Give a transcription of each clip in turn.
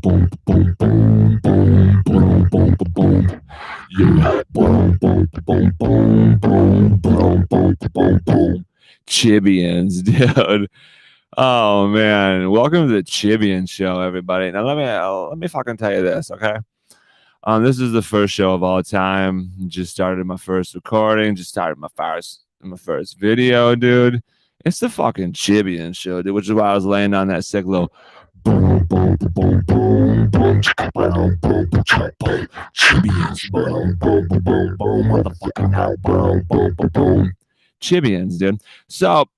boom, boom, boom, boom, boom, boom, boom. Yeah. Boom, boom, boom, boom, boom, boom, boom, boom, boom. Chibians, dude. Oh man, welcome to the Chibians Show, everybody. Now let me fucking tell you this, okay? This is the first show of all time. Just started my first recording. Just started my first video, dude. It's the fucking Chibians Show, dude. Which is why I was laying on that sick little boom, boom, boom, boom, boom, boom, boom, boom, Chibians, boom, boom, boom, boom, boom, motherfucking hell, boom, boom, boom, boom, Chibians, dude. So,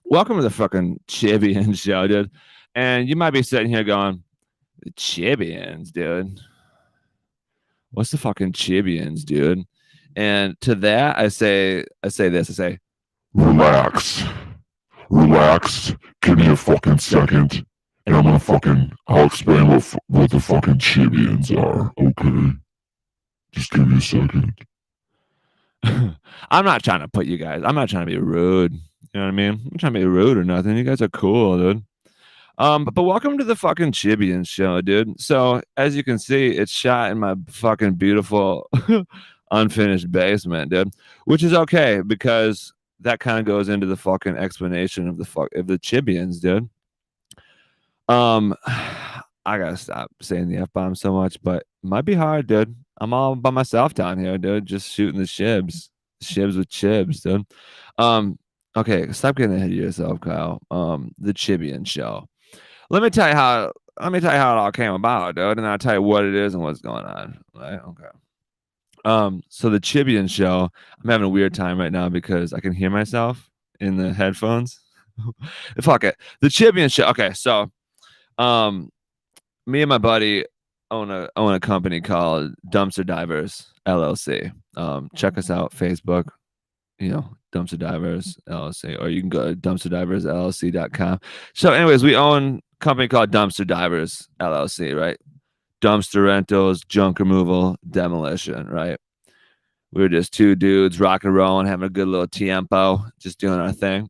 welcome to the fucking Chibians Show, dude. And you might be sitting here going, the Chibians, dude. What's the fucking Chibians, dude? And to that, I say this. Relax. Give me a fucking second. And I'll explain what the fucking Chibians are, okay? Just give me a second. I'm not trying to be rude. You know what I mean? I'm not trying to be rude or nothing. You guys are cool, dude. But welcome to the fucking Chibians Show, dude. So as you can see, it's shot in my fucking beautiful unfinished basement, dude. Which is okay because that kind of goes into the fucking explanation of the Chibians, dude. I gotta stop saying the F-bomb so much, but it might be hard, dude. I'm all by myself down here, dude. Just shooting the shibs with chibs, dude. Okay, stop getting ahead of yourself, Kyle. The Chibian Show. Let me tell you how it all came about, dude, and I'll tell you what it is and what's going on. Right? Okay. So the Chibian Show, I'm having a weird time right now because I can hear myself in the headphones. Fuck it. The Chibian Show. Okay, so me and my buddy own a company called Dumpster Divers LLC. Check us out, Facebook. Dumpster Divers LLC, or you can go to dumpsterdiversllc.com. So anyways, we own a company called Dumpster Divers LLC, right? Dumpster rentals, junk removal, demolition, right? We were just two dudes rocking and rolling, having a good little tiempo, just doing our thing.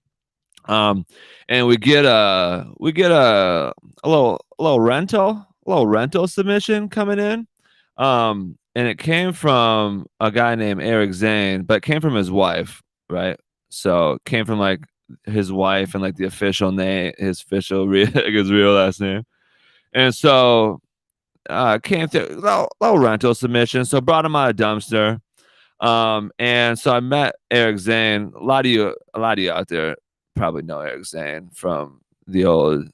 And we get a little rental submission coming in. And it came from a guy named Eric Zane, but it came from his wife, right? So it came from like his wife and like the official name, his real last name. And so came through little rental submission. So brought him out of dumpster. And so I met Eric Zane. A lot of you out there probably know Eric Zane from the old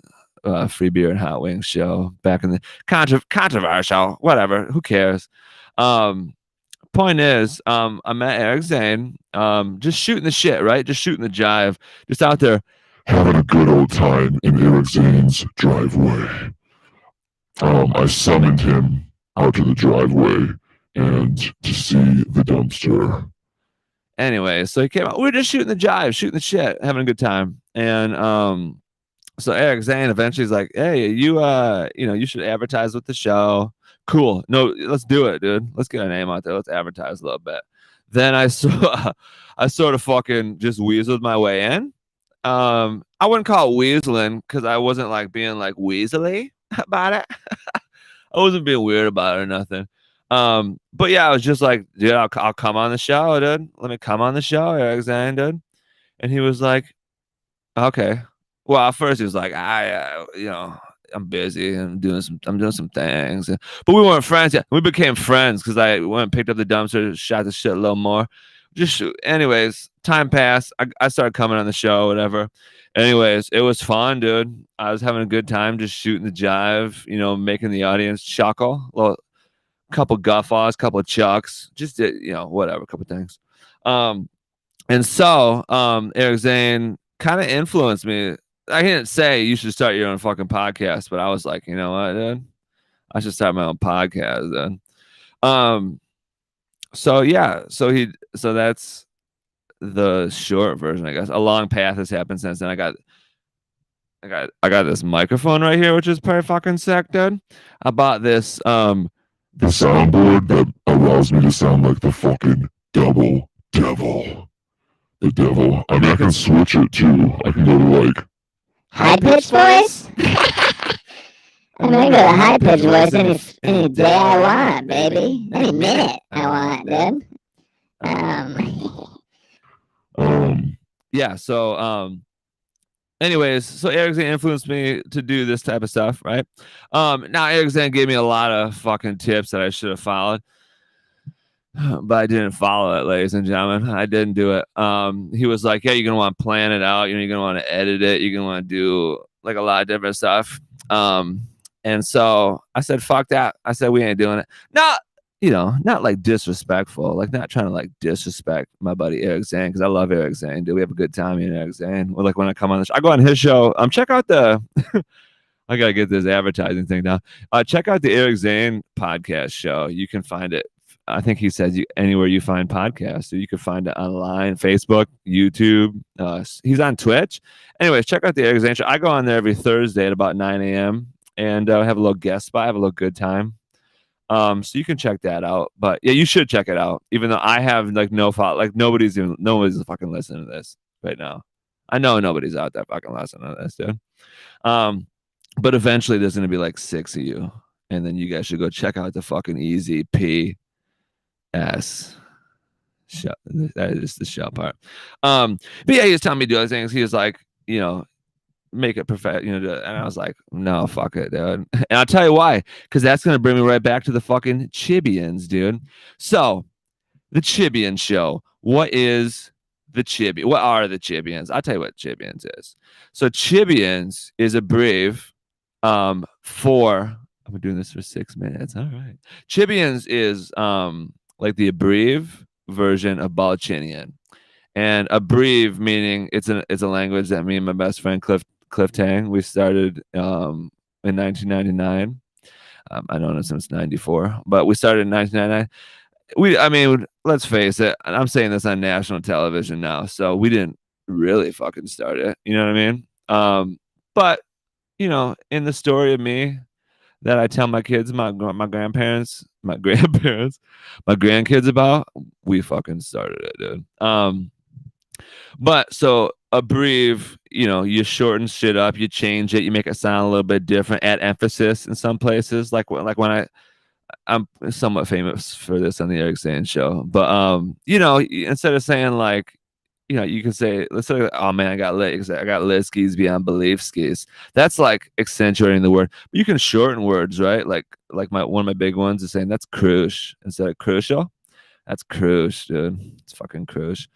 Free Beer and Hot Wings show back in the controversial, whatever, who cares? Point is, I met Eric Zane, just shooting the shit, right? Just shooting the jive, just out there having a good old time in Eric Zane's driveway. I summoned him out to the driveway and to see the dumpster. Anyway, so he came out. We were just shooting the jive, shooting the shit, having a good time. And so Eric Zane eventually is like, "Hey, you should advertise with the show." Cool. No, let's do it, dude. Let's get our name out there. Let's advertise a little bit. Then I sort of fucking just weaseled my way in. I wouldn't call it weaseling because I wasn't like being like weaselly about it. I wasn't being weird about it or nothing. But yeah, I was just like, dude, I'll come on the show, dude. Let me come on the show, Eric Zane, dude. And he was like, okay. Well, at first he was like, I'm busy and I'm doing some things. But we weren't friends yet. We became friends because I went and picked up the dumpster, shot the shit a little more. Anyways, time passed. I started coming on the show, whatever. Anyways, it was fun, dude. I was having a good time just shooting the jive, making the audience chuckle. Couple guffaws, couple of chucks, just whatever, a couple things. And so Eric Zane kind of influenced me. I didn't say you should start your own fucking podcast, but I was like, you know what, dude? I should start my own podcast, dude. So that's the short version, I guess. A long path has happened since then. I got this microphone right here, which is pretty fucking sick, dude. I bought this the soundboard that allows me to sound like the fucking devil. The devil. I mean, I can switch it too. I can go to like high pitched voice. I mean, I got a high pitched voice any day I want, baby. Any minute I want, dude. Yeah. So anyways, so Eric Zane influenced me to do this type of stuff, right? Now Eric Zane gave me a lot of fucking tips that I should have followed, but I didn't follow it, ladies and gentlemen. I didn't do it. He was like, yeah, you're gonna want to plan it out, you're gonna want to edit it, you're gonna want to do like a lot of different stuff. And so I said, fuck that. I said, we ain't doing it. Not, not like disrespectful, like not trying to like disrespect my buddy Eric Zane, because I love Eric Zane, dude. We have a good time in Eric Zane. Or like when I come on the show, I go on his show. Check out the I gotta get this advertising thing down. Check out the Eric Zane podcast show. You can find it. I think he says anywhere you find podcasts. So you can find it online, Facebook, YouTube. He's on Twitch. Anyways, check out the Eric Zane show. I go on there every Thursday at about 9 a.m. and have a little guest spot, have a little good time. So you can check that out. But yeah, you should check it out. Even though I have like no fault, like nobody's fucking listening to this right now. I know nobody's out there fucking listening to this, dude. But eventually there's gonna be like 6 of you, and then you guys should go check out the fucking Easy PS show. That is the show part. But yeah, he was telling me to do other things. He was like, make it perfect, and I was like, no, fuck it, dude. And I'll tell you why, because that's gonna bring me right back to the fucking Chibians, dude. So the Chibians Show. What is the Chibi? What are the Chibians? I'll tell you what Chibians is. So Chibians is a brief for, I'm doing this for 6 minutes. All right. Chibians is like the abbrev version of Balchinian. And abbrev meaning it's a language that me and my best friend Cliff Tang, we started in 1999. I know it since 94, but we started in 1999. Let's face it, I'm saying this on national television now, so we didn't really fucking start it. You know what I mean? But in the story of me that I tell my kids, my grandparents, my grandkids about, we fucking started it, dude. But so abbrev, you shorten shit up, you change it, you make it sound a little bit different, add emphasis in some places. Like when I'm somewhat famous for this on the Eric Zane show, but instead of saying like, you can say, let's say, oh man, I got lit skis beyond belief skis. That's like accentuating the word. But you can shorten words, right? Like one of my big ones is saying that's crush instead of crucial. That's crush, dude. It's fucking crush.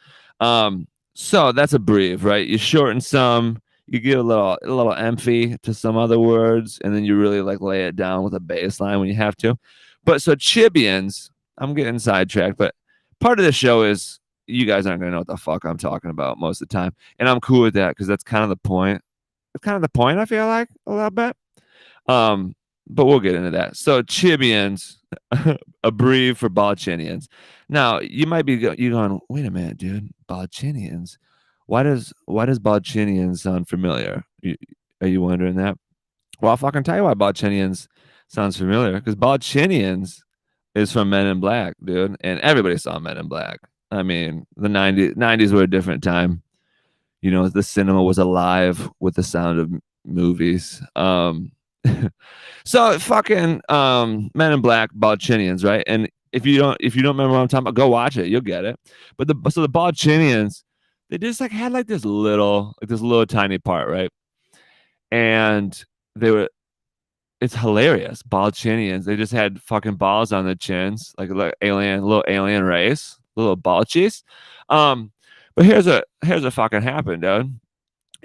So that's abbrev, right? You shorten some, you give a little emphy to some other words, and then you really like lay it down with a bass line when you have to. But so Chibians, I'm getting sidetracked, but part of the show is you guys aren't gonna know what the fuck I'm talking about most of the time, and I'm cool with that because that's kind of the point. It's kind of the point, I feel like, a little bit. But we'll get into that. So Chibians, abbrev for Balchinians. Now you might be going, wait a minute, dude, Balchinians. Why does Balchinians sound familiar? Are you wondering that? Well, I'll fucking tell you why Balchinians sounds familiar. Because Balchinians is from Men in Black, dude, and everybody saw Men in Black. I mean, the 90s were a different time. The cinema was alive with the sound of movies. So fucking Men in Black, Balchinians, right? And if you don't remember what I'm talking about, go watch it. You'll get it. But the Balchinians, they just like had like this little tiny part, right? And it's hilarious. Balchinians, they just had fucking balls on their chins, like a little alien race, little balchies. But here's what fucking happened, dude.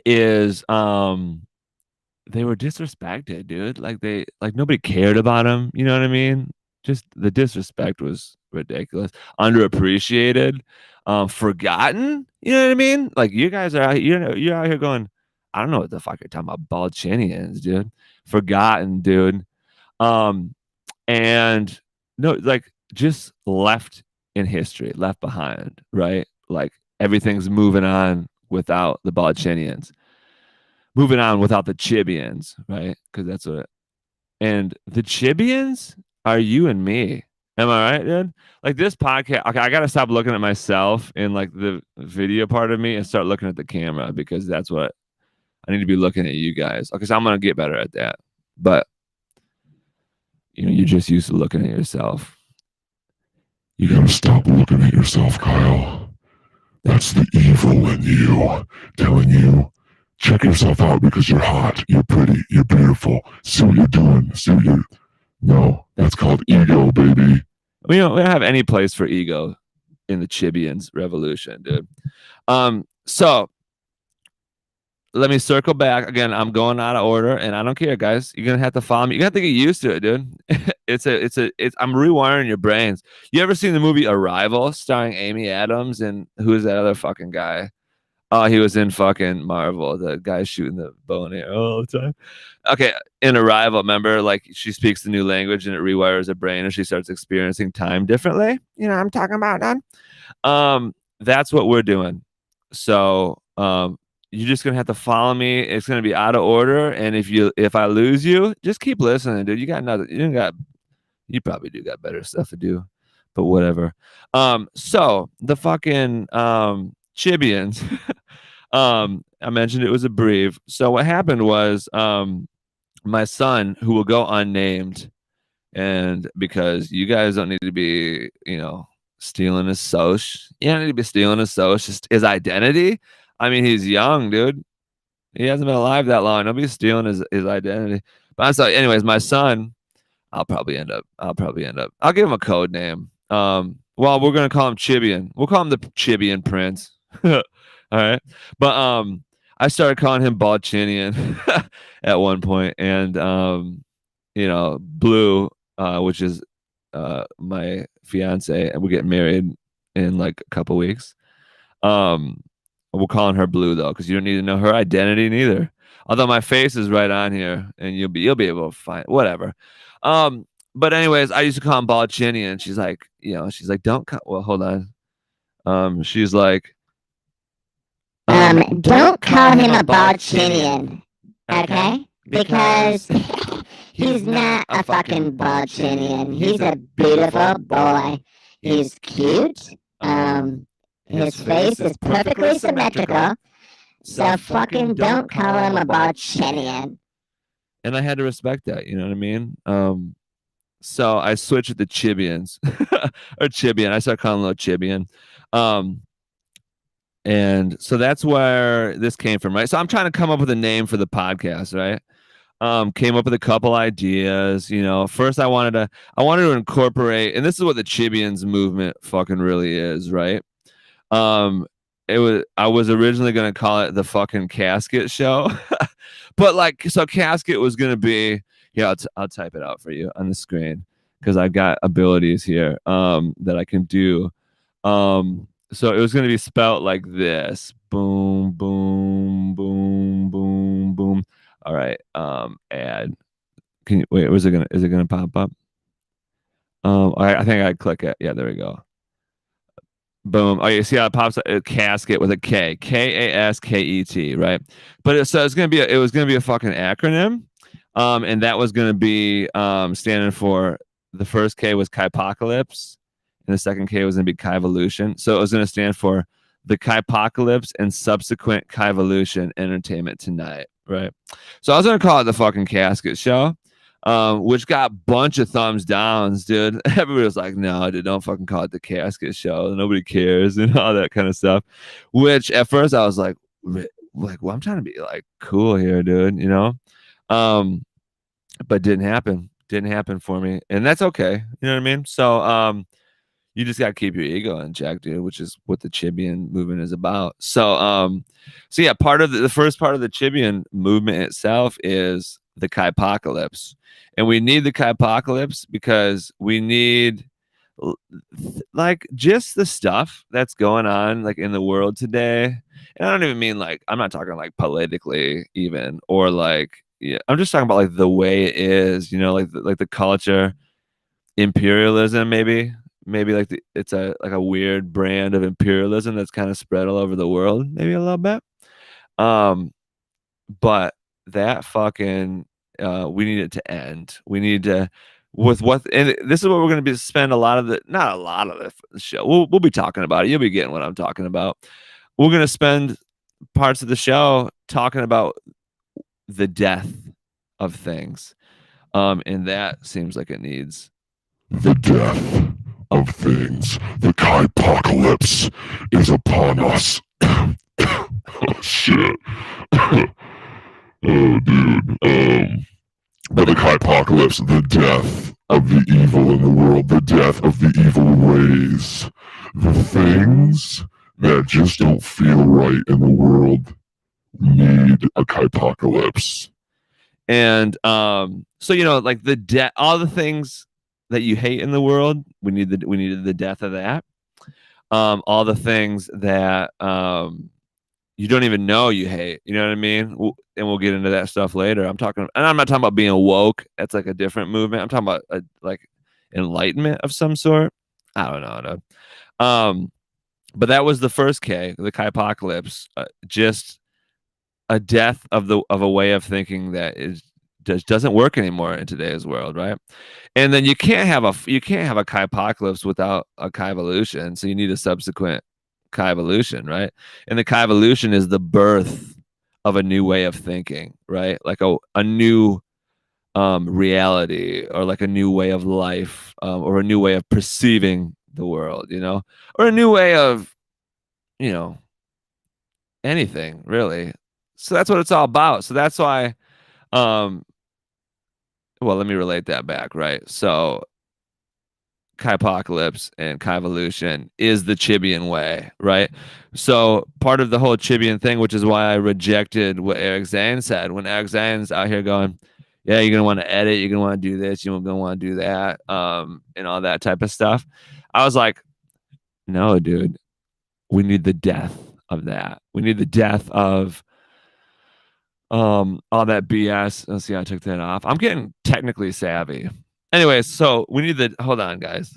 Is they were disrespected, dude. Like nobody cared about them. You know what I mean? Just the disrespect was ridiculous, underappreciated, forgotten. You know what I mean? Like you guys are out, you're out here going, I don't know what the fuck you're talking about, Balchinians, dude. Forgotten, dude. And no, like just left in history, left behind, right? Like everything's moving on without the Balchinians. Moving on without the Chibians, right? Because that's what. And the Chibians are you and me. Am I right, dude? Like this podcast. Okay, I gotta stop looking at myself in like the video part of me and start looking at the camera because that's what I need to be looking at you guys. Okay, so I'm gonna get better at that. But you're just used to looking at yourself. You gotta stop looking at yourself, Kyle. That's the evil in you, telling you, check yourself out because you're hot, you're pretty, you're beautiful. See what you're doing. No, that's called ego, baby. We don't have any place for ego in the Chibians revolution, dude. So let me circle back again. I'm going out of order, and I don't care, guys. You're gonna have to follow me. You have to get used to it, dude. I'm rewiring your brains. You ever seen the movie Arrival, starring Amy Adams and who's that other fucking guy? Oh, he was in fucking Marvel. The guy shooting the bow and arrow all the time. Okay, in Arrival, remember, like she speaks the new language and it rewires her brain, and she starts experiencing time differently. You know what I'm talking about, man? That's what we're doing. So, you're just gonna have to follow me. It's gonna be out of order, and if I lose you, just keep listening, dude. You got nothing. You probably do got better stuff to do, but whatever. So the fucking Chibians. I mentioned it was a brief. So what happened was, my son, who will go unnamed, and because you guys don't need to be, stealing his soch. You don't need to be stealing his soch, just his identity. I mean, he's young, dude. He hasn't been alive that long. Don't be stealing his identity. But I'm sorry. Anyways, my son, I'll probably end up. I'll give him a code name. Well, we're gonna call him Chibian. We'll call him the Chibian Prince. All right. But I started calling him Balchinian at one point, and Blue, which is my fiance, and we're getting married in like a couple weeks. We're calling her Blue though, because you don't need to know her identity neither. Although my face is right on here, and you'll be able to find whatever. But anyways, I used to call him Balchinian, and she's like, don't call. Well, hold on. She's like, don't call him a Balchinian, okay? Because he's not a fucking Balchinian. He's a beautiful boy. He's cute. His face is perfectly symmetrical. So fucking don't call him a Balchinian. And I had to respect that, you know what I mean? So I switched it to Chibians or Chibian. I started calling him Chibian. And so that's where this came from, right? So I'm trying to come up with a name for the podcast, right? Came up with a couple ideas. First I wanted to incorporate, and this is what the Chibians movement fucking really is, right? I was originally gonna call it the fucking Casket Show, but so Casket was gonna be, I'll type it out for you on the screen because I've got abilities here that I can do. So it was going to be spelt like this. Boom, boom, boom, boom, boom. All right. Add. Can you wait? Is it gonna pop up? I think I click it. Yeah, there we go. Boom. Oh, you see how it pops up? A casket with a K. Kasket, right? But it was gonna be a fucking acronym. And that was gonna be standing for, the first K was Kypocalypse, and the second K was going to be Kyvolution. So it was going to stand for the Kypocalypse and subsequent Kyvolution Entertainment Tonight, right? So I was going to call it the fucking Casket Show, which got a bunch of thumbs downs, dude. Everybody was like, no, dude, don't fucking call it the Casket Show. Nobody cares and all that kind of stuff. Which at first I was like, well, I'm trying to be like cool here, dude, but didn't happen for me, and that's okay. You know what I mean? So you just got to keep your ego in check, dude, which is what the Chibian movement is about. So yeah, part of the first part of the Chibian movement itself is the Kypocalypse, and we need the Kypocalypse because we need like just the stuff that's going on like in the world today. And I don't even mean like, I'm not talking like politically even, or like, yeah, I'm just talking about like the way it is, like the culture, imperialism, maybe like it's a weird brand of imperialism that's kind of spread all over the world, maybe a little bit. But that fucking we need it to end. We need to, and this is what we're going to be spend not a lot of the show. We'll be talking about it. You'll be getting what I'm talking about. We're going to spend parts of the show talking about the death of things. And that seems like it needs The death of things. The Kaipocalypse is upon us. Oh, shit. Oh, dude. But the Kaipocalypse, the death of the evil in the world, the death of the evil ways, the things that just don't feel right in the world need a Kaipocalypse. And so like the all the things that you hate in the world, we needed the death of that. All the things that you don't even know you hate, you know what I mean? And we'll get into that stuff later. And I'm not talking about being woke. That's like a different movement. I'm talking about like enlightenment of some sort. I don't know. But that was the first K, the Kaipocalypse, just a death of a way of thinking that doesn't work anymore in today's world, right? And then you can't have a Kaipocalypse without a Kaivolution, so you need a subsequent Kaivolution, right? And the Kaivolution is the birth of a new way of thinking, right? Like a new reality, or like a new way of life, or a new way of perceiving the world, or a new way of, anything really. So that's what it's all about. So that's why, well, let me relate that back, right? So Kaipocalypse and Kaivolution is the Chibian way, right? So part of the whole Chibian thing, which is why I rejected what Eric Zane said, when Eric Zane's out here going, yeah, you're gonna want to edit, you're gonna want to do this, you're gonna want to do that, and all that type of stuff. I was like, no, dude, we need the death of that. We need the death of all that BS. Let's see, I took that off. I'm getting technically savvy. Anyway, so we need hold on, guys.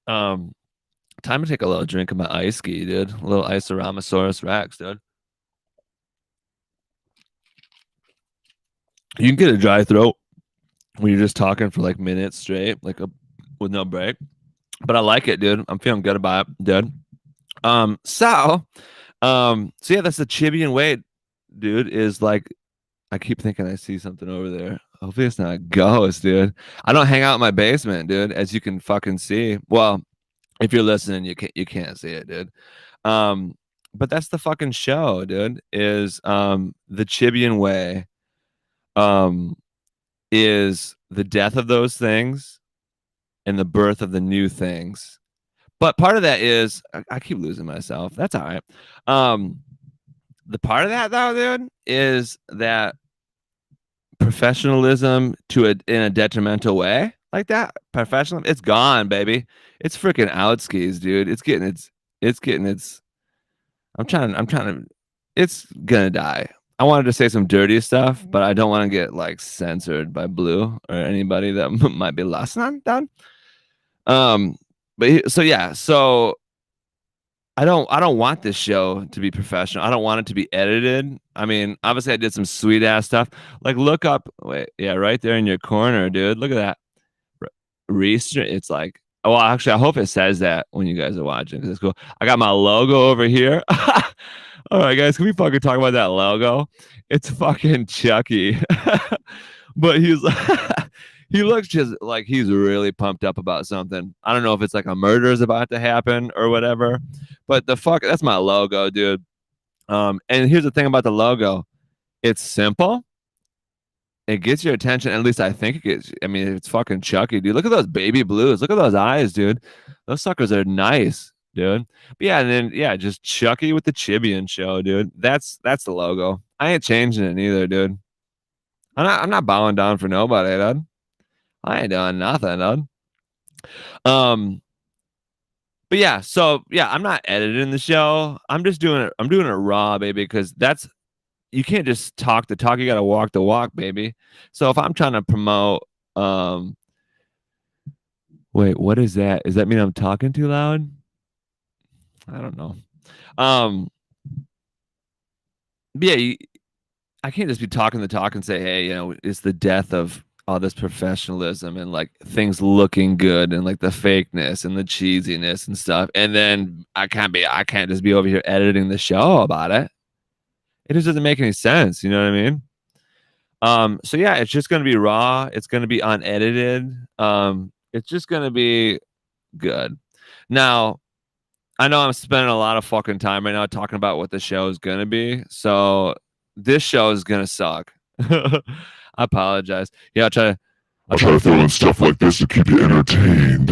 Time to take a little drink of my ice ski, dude. A little Isoramosaurus Rex, dude. You can get a dry throat when you're just talking for like minutes straight, with no break. But I like it, dude. I'm feeling good about it, dude. So yeah, that's the Chibian way, dude. Is like, I keep thinking I see something over there. Hopefully it's not a ghost, dude. I don't hang out in my basement, dude, as you can fucking see. Well, if you're listening, you can't see it, dude. But that's the fucking show, dude. Is the Chibian way is the death of those things and the birth of the new things. But part of that is, I keep losing myself. That's all right. The part of that, though, dude, is that professionalism in a detrimental way, like that. Professionalism, it's gone, baby. It's freaking out skis, dude. It's getting its. I'm trying to. It's gonna die. I wanted to say some dirty stuff, but I don't want to get like censored by Blue or anybody that might be listening. Done. So yeah, so I don't want this show to be professional. I don't want it to be edited. I mean, obviously I did some sweet ass stuff. Like look up, right there in your corner, dude. Look at that. It's like, well, actually, I hope it says that when you guys are watching, because it's cool. I got my logo over here. All right, guys, can we fucking talk about that logo? It's fucking Chucky. But he looks just like he's really pumped up about something. I don't know if it's like a murder is about to happen or whatever, but that's my logo, dude. And here's the thing about the logo. It's simple. It gets your attention. At least I think it gets. I mean, it's fucking Chucky, dude. Look at those baby blues. Look at those eyes, dude. Those suckers are nice, dude. But yeah, and then just Chucky with the Chibian Show, dude. That's the logo. I ain't changing it either, dude. I'm not bowing down for nobody, dude. I ain't doing nothing, dude. But yeah, so yeah, I'm not editing the show. I'm just doing it. I'm doing it raw, baby, because you can't just talk the talk. You got to walk the walk, baby. So if I'm trying to promote, wait, what is that? Does that mean I'm talking too loud? I don't know. Yeah, I can't just be talking the talk and say, hey, it's the death of all this professionalism and like things looking good and like the fakeness and the cheesiness and stuff. And then I can't just be over here editing the show about it. It just doesn't make any sense. You know what I mean? So yeah, it's just gonna be raw. It's gonna be unedited. It's just gonna be good. Now, I know I'm spending a lot of fucking time right now talking about what the show is gonna be. So this show is gonna suck. I apologize. Yeah, I'll try to throw in stuff like this to keep you entertained.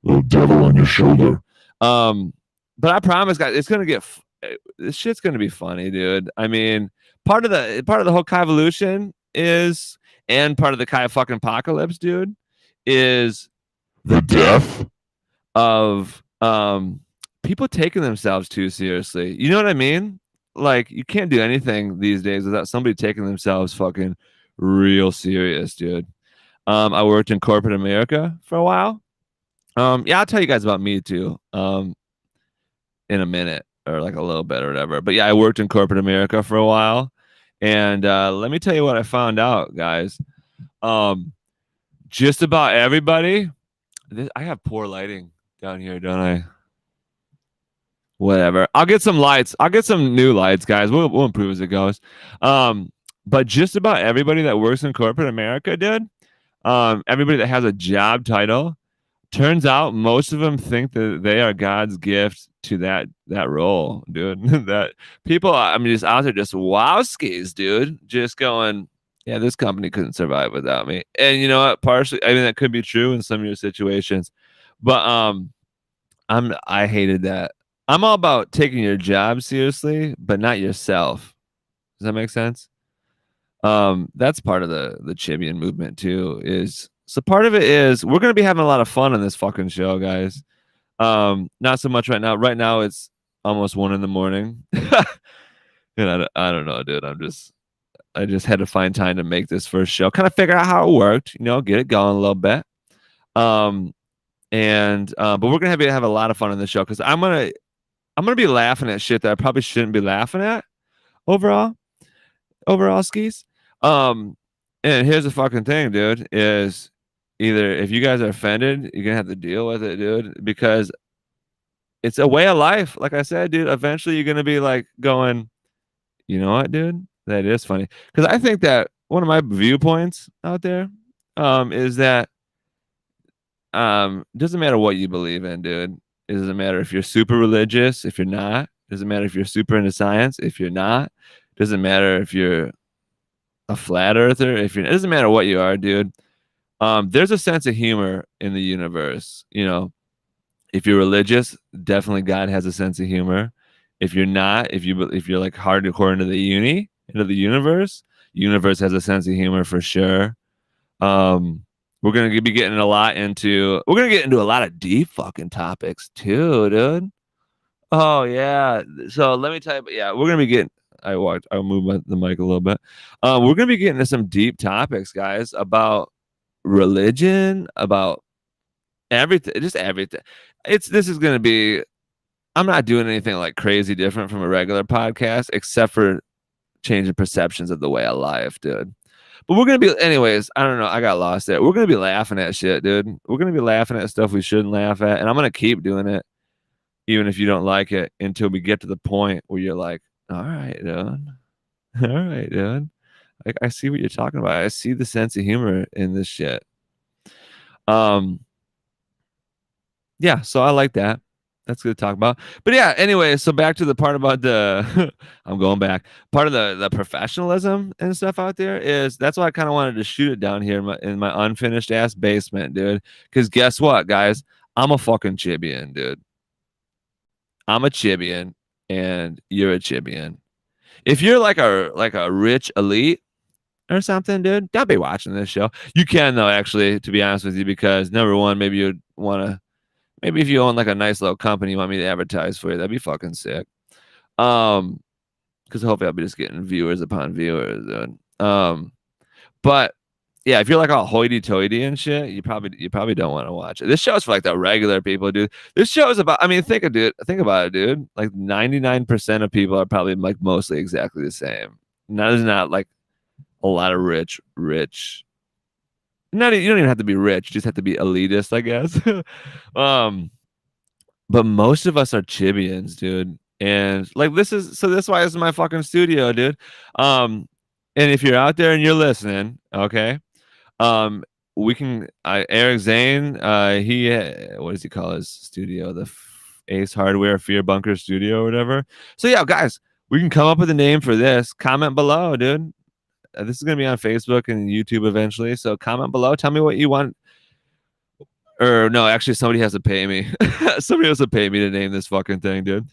Little devil on your shoulder. But I promise, guys, it's gonna get this shit's gonna be funny, dude. I mean, part of the whole Kai evolution is, and part of the Kai fucking apocalypse, dude, is The death of people taking themselves too seriously. You know what I mean? Like, you can't do anything these days without somebody taking themselves fucking real serious, dude. I worked in corporate America for a while. Yeah, I'll tell you guys about me too. In a minute or like a little bit or whatever. But yeah, I worked in corporate America for a while. And let me tell you what I found out, guys. Just about everybody. I have poor lighting down here, don't I? Whatever. I'll get some lights. I'll get some new lights, guys. We'll improve as it goes. But just about everybody that works in corporate America, dude, everybody that has a job title, turns out most of them think that they are God's gift to that role, dude. That people, I mean, just out there, just wowskis, dude, just going, yeah, this company couldn't survive without me. And you know what? Partially, I mean, that could be true in some of your situations, but I hated that. I'm all about taking your job seriously, but not yourself. Does that make sense? That's part of the Chibian movement too. Is so part of it is we're gonna be having a lot of fun on this fucking show, guys. Not so much right now. Right now it's almost 1 a.m. And I don't know, dude. I just had to find time to make this first show, kind of figure out how it worked, you know, get it going a little bit. But we're gonna have a lot of fun on the show because I'm gonna be laughing at shit that I probably shouldn't be laughing at overall skis. And here's the fucking thing, dude, is either if you guys are offended, you're gonna have to deal with it, dude, because it's a way of life. Like I said, dude, eventually you're gonna be like going, you know what, dude? That is funny. Because I think that one of my viewpoints out there is that doesn't matter what you believe in, dude. It doesn't matter if you're super religious, if you're not. It doesn't matter if you're super into science, if you're not. It doesn't matter if you're a flat earther, if you're. It doesn't matter what you are, dude. There's a sense of humor in the universe. You know, if you're religious, definitely God has a sense of humor. If you're not, if you're like hardcore into the universe has a sense of humor for sure. We're gonna be getting we're gonna get into a lot of deep fucking topics too, dude. Oh yeah. So let me tell you, yeah, we're gonna be getting. I'll move the mic a little bit. We're gonna be getting into some deep topics, guys, about religion, about everything, just everything. This is gonna be. I'm not doing anything like crazy different from a regular podcast, except for changing perceptions of the way I live, dude. But we're gonna be, anyways. I don't know. I got lost there. We're gonna be laughing at shit, dude. We're gonna be laughing at stuff we shouldn't laugh at, and I'm gonna keep doing it, even if you don't like it, until we get to the point where you're like, "All right, dude. All right, dude. I see what you're talking about. I see the sense of humor in this shit." Yeah. So I like that. That's good to talk about. But yeah, anyway, so back to the part about the I'm going back. Part of the professionalism and stuff out there is that's why I kind of wanted to shoot it down here in my unfinished ass basement, dude. Because guess what, guys? I'm a fucking Chibian, dude. I'm a Chibian and you're a Chibian. If you're like a rich elite or something, dude, don't be watching this show. You can though, actually, to be honest with you, because number one, maybe you'd want to. Maybe if you own like a nice little company, you want me to advertise for you, that'd be fucking sick. Because hopefully I'll be just getting viewers upon viewers. But yeah, if you're like all hoity-toity and shit, you probably don't want to watch it. This show's for like the regular people, dude. This show is about. I mean, think about it, dude. Like 99% of people are probably like mostly exactly the same. Now there's not like a lot of rich. You don't even have to be rich; you just have to be elitist, I guess. But most of us are Chibians, dude, and like that's why this is my fucking studio, dude. And if you're out there and you're listening, okay, we can. Eric Zane, he what does he call his studio? The Ace Hardware Fear Bunker Studio or whatever. So yeah, guys, we can come up with a name for this. Comment below, dude. This is gonna be on Facebook and YouTube eventually. So comment below. Tell me what you want. Or no, actually, somebody has to pay me. Somebody has to pay me to name this fucking thing, dude.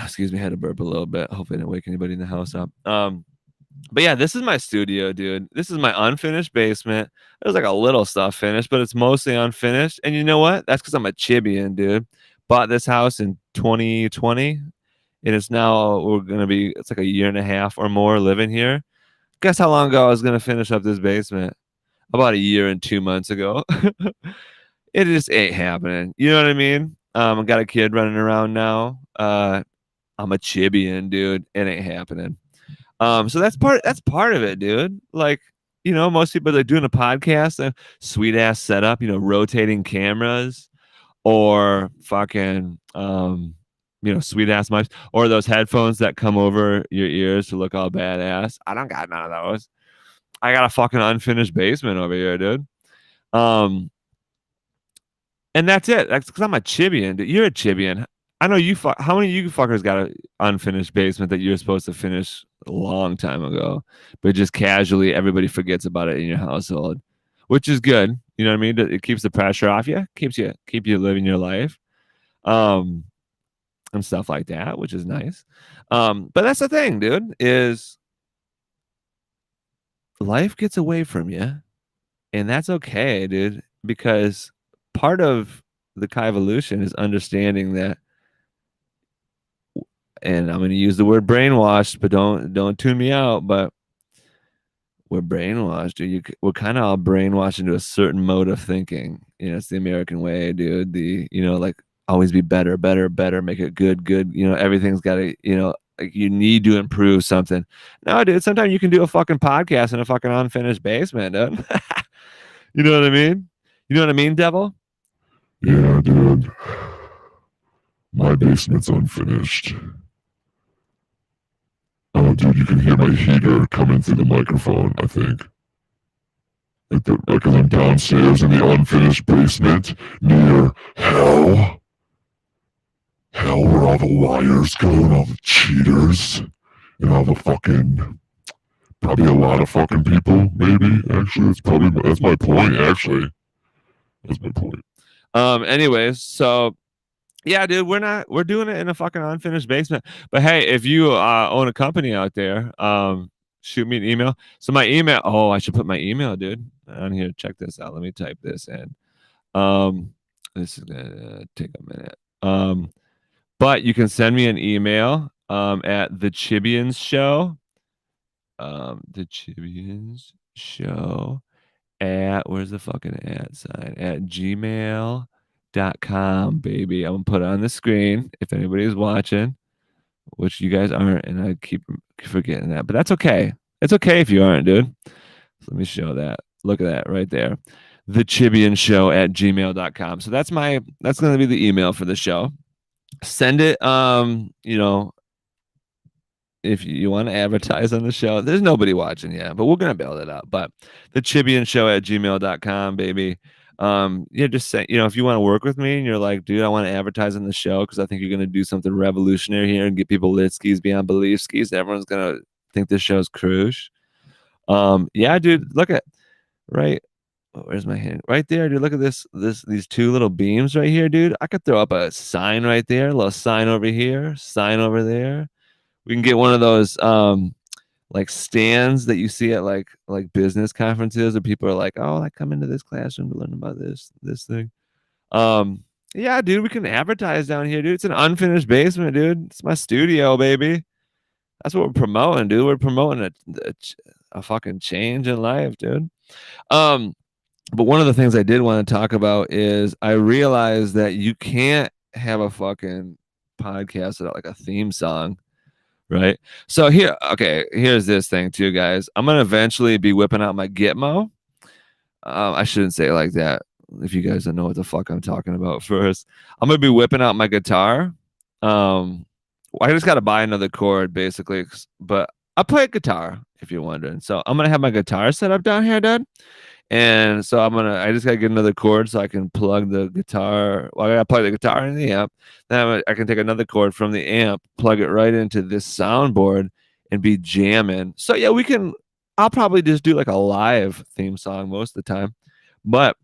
Excuse me, I had to burp a little bit. Hopefully, I didn't wake anybody in the house up. But yeah, this is my studio, dude. This is my unfinished basement. There's like a little stuff finished, but it's mostly unfinished. And you know what? That's because I'm a Chibian, dude. Bought this house in 2020, and it's like a year and a half or more living here. Guess how long ago I was gonna finish up this basement? About a year and 2 months ago. It just ain't happening. You know what I mean? I got a kid running around now. I'm a Chibian, dude. It ain't happening. So that's part of it, dude. Like, you know, most people are doing a podcast, a sweet ass setup, you know, rotating cameras or fucking you know, sweet ass mics or those headphones that come over your ears to look all badass. I don't got none of those. I got a fucking unfinished basement over here, dude. And that's it. That's because I'm a Chibian. Dude. You're a Chibian. I know you. How many of you fuckers got an unfinished basement that you're supposed to finish a long time ago, but just casually everybody forgets about it in your household, which is good. You know what I mean? It keeps the pressure off you. Keep you living your life, and stuff like that, which is nice. But that's the thing, dude. Is life gets away from you, and that's okay, dude. Because part of the Kai evolution is understanding that. And I'm going to use the word brainwashed, but don't tune me out. But we're brainwashed, dude. We're kind of all brainwashed into a certain mode of thinking. You know, it's the American way, dude. Like always be better, make it good. You know, everything's got to, you know, like you need to improve something. No, dude. Sometimes you can do a fucking podcast in a fucking unfinished basement, dude. You know what I mean? You know what I mean, devil? Yeah, dude. My basement's unfinished. Oh, dude, you can hear my heater coming through the microphone, I think. Because I'm downstairs in the unfinished basement near hell. Hell, where all the liars go and all the cheaters and all the fucking... Probably a lot of fucking people, maybe, actually. That's my point, actually. That's my point. Anyways, so... Yeah, dude, we're doing it in a fucking unfinished basement. But hey, if you own a company out there, shoot me an email. So my email, I should put my email, dude, on here. Check this out. Let me type this in. This is gonna take a minute. But you can send me an email at the Chibians Show. The Chibians Show at where's the fucking @ sign? At gmail.com, baby. I'm gonna put it on the screen if anybody's watching, which you guys aren't, and I keep forgetting that, but that's okay. It's okay if you aren't, dude. So let me show that. Look at that right there. The Chibian Show at gmail.com. So that's gonna be the email for the show. Send it. You know, if you want to advertise on the show, there's nobody watching yet, but we're gonna build it up. But the Chibian Show at gmail.com, baby. Yeah, just say, you know, if you want to work with me and you're like, dude, I want to advertise on the show because I think you're gonna do something revolutionary here and get people lit skis beyond belief skis. Everyone's gonna think this show's cruise. Yeah, dude, look at right. Oh, where's my hand? Right there, dude. Look at these two little beams right here, dude. I could throw up a sign right there, a little sign over here, sign over there. We can get one of those like stands that you see at like business conferences where people are like, oh, I come into this classroom to learn about this thing. Yeah, dude, we can advertise down here, dude. It's an unfinished basement, dude. It's my studio, baby. That's what we're promoting, dude. We're promoting a fucking change in life, dude. But one of the things I did want to talk about is I realized that you can't have a fucking podcast without like a theme song, right? So here's this thing too, guys. I'm gonna eventually be whipping out my Gitmo. I shouldn't say it like that. If you guys don't know what the fuck I'm talking about first, I'm gonna be whipping out my guitar. I just got to buy another cord, basically. But I play guitar, if you're wondering. So I'm gonna have my guitar set up down here, Dad. And so I just gotta get another cord so I can plug the guitar. Well, I gotta plug the guitar in the amp. Then I can take another cord from the amp, plug it right into this soundboard, and be jamming. So yeah, I'll probably just do like a live theme song most of the time. But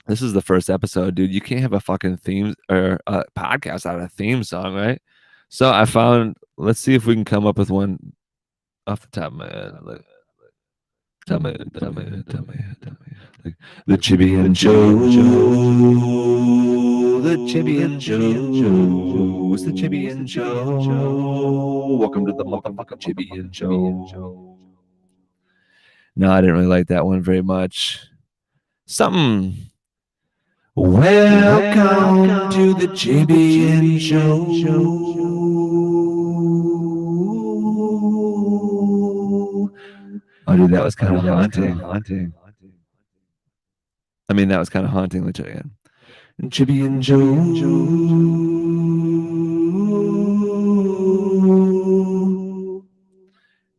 this is the first episode, dude. You can't have a fucking theme or a podcast out of a theme song, right? So I found. Let's see if we can come up with one off the top of my head. Tell me. Like, the Chibians Show. The Chibians Show. It's the Chibians Show. Welcome to the motherfucking Chibians Show. No, I didn't really like that one very much. Something. Welcome to the Chibians Show. Oh, dude, that was kind of haunting. I mean, that was kind of haunting. Let's try again. Chibians Show.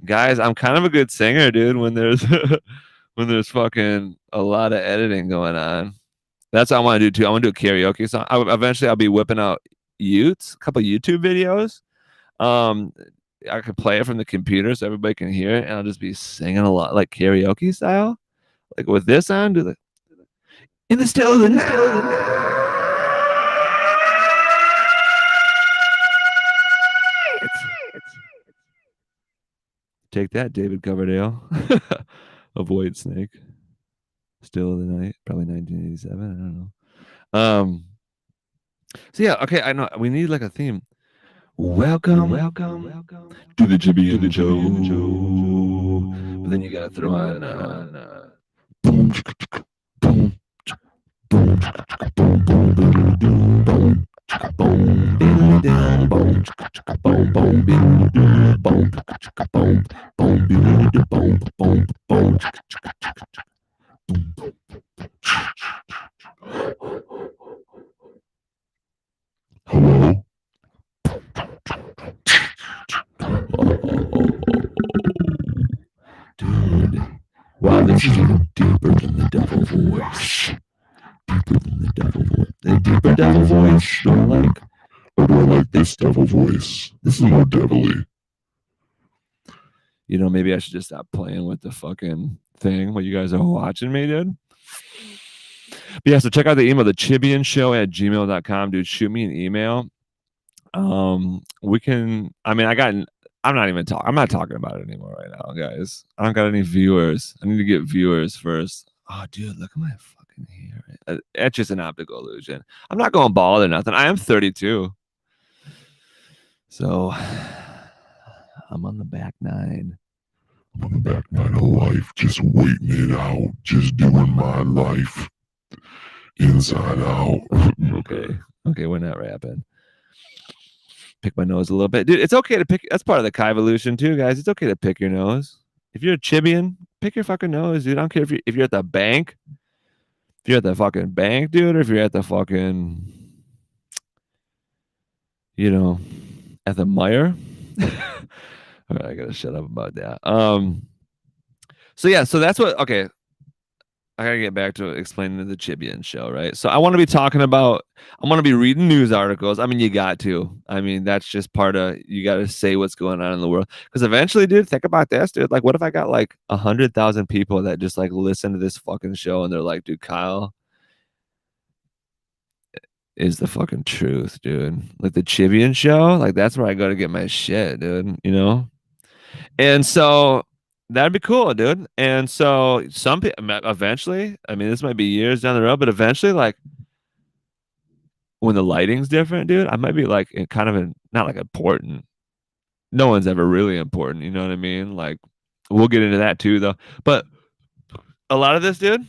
Guys, I'm kind of a good singer, dude. When there's when there's fucking a lot of editing going on, that's what I want to do too. I want to do a karaoke song. Eventually, I'll be whipping out a couple YouTube videos. I could play it from the computer so everybody can hear it, and I'll just be singing a lot, like karaoke style, like with this on. Do the in the still of the night. Take that, David Coverdale. Avoid Snake. Still of the Night, probably 1987. I don't know. So yeah, okay. I know we need like a theme. Welcome to the Chibians Show. But then you gotta throw on boom, boom, boom, boom, boom, boom, boom. Boom, boom, boom, boom, boom, boom, boom, boom, boom, boom, boom. Hello? Dude, wow, this is even deeper than the devil voice. Deeper than the devil voice. The deeper devil voice, do I like? Or do I like this devil voice? This is more devilly. You know, maybe I should just stop playing with the fucking thing while you guys are watching me, dude. But yeah, so check out the email, the chibianshow@gmail.com, dude. Shoot me an email. We can, I mean, I'm not talking about it anymore right now, guys. I don't got any viewers. I need to get viewers first. Oh, dude, look at my fucking hair. It's just an optical illusion. I'm not going bald or nothing. I am 32. So I'm on the back nine. I'm on the back nine of life, just waiting it out, just doing my life inside out. Okay, we're not rapping. Pick my nose a little bit, dude. It's okay to pick. That's part of the Kai evolution too, guys. It's okay to pick your nose. If you're a Chibian, pick your fucking nose, dude. I don't care if you're at the bank. If you're at the fucking bank, dude, or if you're at the fucking, at the Meijer. All right, I gotta shut up about that. So yeah, so that's what. Okay, I gotta get back to explaining the Chibians Show, right? So I want to be talking about. I want to be reading news articles. I mean, you got to. I mean, that's just part of. You got to say what's going on in the world, because eventually, dude, think about this, dude. Like, what if I got like 100,000 people that just like listen to this fucking show and they're like, dude, Kyle is the fucking truth, dude. Like the Chibian Show, like that's where I go to get my shit, dude. And so that'd be cool, dude. And so some people eventually, I mean, this might be years down the road, but eventually, like when the lighting's different, dude, I might be like not like important. No one's ever really important, you know what I mean? Like we'll get into that too, though. But a lot of this, dude,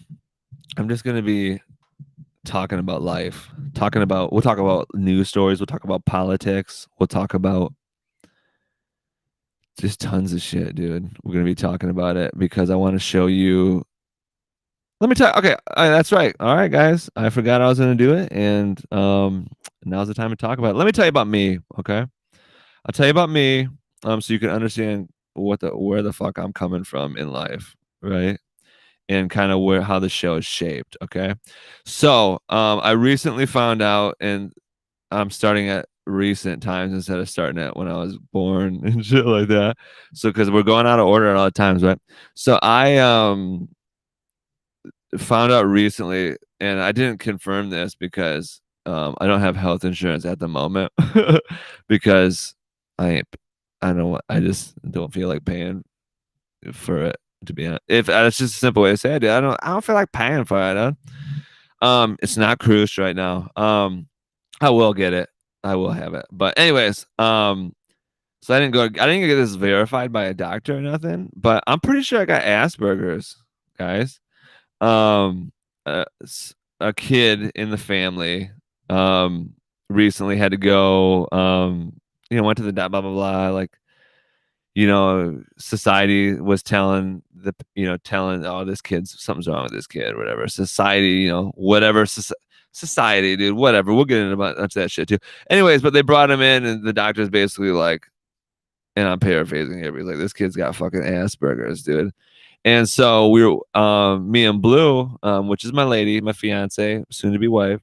I'm just gonna be talking about life, we'll talk about news stories, we'll talk about politics, we'll talk about just tons of shit, dude. We're gonna be talking about it because I want to show you. Let me tell. Okay, that's right. All right, guys, I forgot I was gonna do it, and now's the time to talk about it. Let me tell you about me. Okay, I'll tell you about me, so you can understand where the fuck I'm coming from in life, right? And kind of how the show is shaped. Okay, so I recently found out, and I'm starting at recent times instead of starting at when I was born and shit like that. So because we're going out of order at all times, right? So I found out recently, and I didn't confirm this because I don't have health insurance at the moment because I don't know, I just don't feel like paying for it, to be honest. If that's just a simple way to say it, dude. I don't feel like paying for it, dude. It's not cruise right now. I will get it. I will have it. But anyways, so I didn't get this verified by a doctor or nothing, but I'm pretty sure I got Asperger's, guys. Um, a kid in the family recently had to go went to the blah blah blah, like, society was telling oh, this kid's something's wrong with this kid or whatever. Society, whatever, society, dude, whatever. We'll get into much that shit too. Anyways, but they brought him in, and the doctor's basically like, and I'm paraphrasing here, but he's like, this kid's got fucking Asperger's, dude. And so we were, me and Blue, which is my lady, my fiance, soon to be wife,